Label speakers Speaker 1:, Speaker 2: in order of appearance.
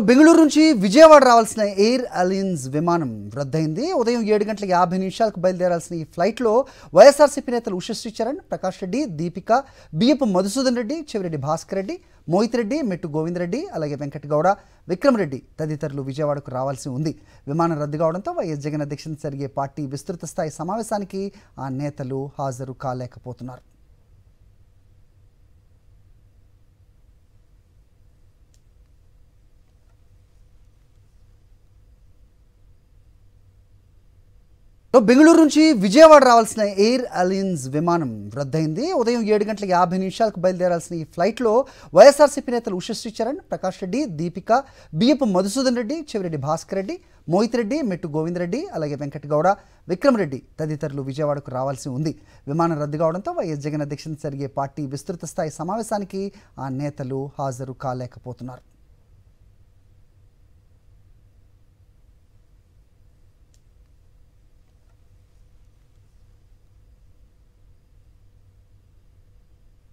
Speaker 1: బెంగళూరు నుంచి విజయవాడ రావాల్సిన air alliance విమానం రద్దయింది. ఉదయం 7:50 బయలుదేరాల్సిన ఈ ఫ్లైట్లో వైఎస్ఆర్సీపీ నేతలు ఉషశ్రీ చరణ్, ప్రకాష్ రెడ్డి, దీపిక, బియ్యపు మధుసూదన్ రెడ్డి, చెవిరెడ్డి భాస్కర్ రెడ్డి, మోహిత్ రెడ్డి, మెట్టు గోవింద్ రెడ్డి, అలాగే వెంకట్ గౌడ, విక్రమ్ రెడ్డి తదితరులు విజయవాడకు రావాల్సి ఉంది. విమానం రద్దు కావడంతో వైఎస్ జగన్ అధ్యక్షతన జరిగే పార్టీ విస్తృత స్థాయి సమావేశానికి ఆ నేతలు హాజరు కాలేకపోతున్నారు. బెంగళూరు నుంచి విజయవాడ రావాల్సిన ఎయిర్ అలయన్స్ విమానం రద్దయింది. ఉదయం 7:50 బయలుదేరాల్సిన ఈ ఫ్లైట్లో వైఎస్ఆర్సీపీ నేతలు ఉషశ్రీ చరణ్, ప్రకాష్ రెడ్డి, దీపిక, బియ్యపు మధుసూదన్ రెడ్డి, చెవిరెడ్డి భాస్కర్ రెడ్డి, మోహిత్ రెడ్డి, మెట్టు గోవింద్ రెడ్డి, అలాగే వెంకట్ గౌడ, విక్రమ్ రెడ్డి తదితరులు విజయవాడకు రావాల్సి ఉంది. విమానం రద్దు కావడంతో వైఎస్ జగన్ అధ్యక్షతన జరిగే పార్టీ విస్తృత స్థాయి సమావేశానికి ఆ నేతలు హాజరు కాలేకపోతున్నారు.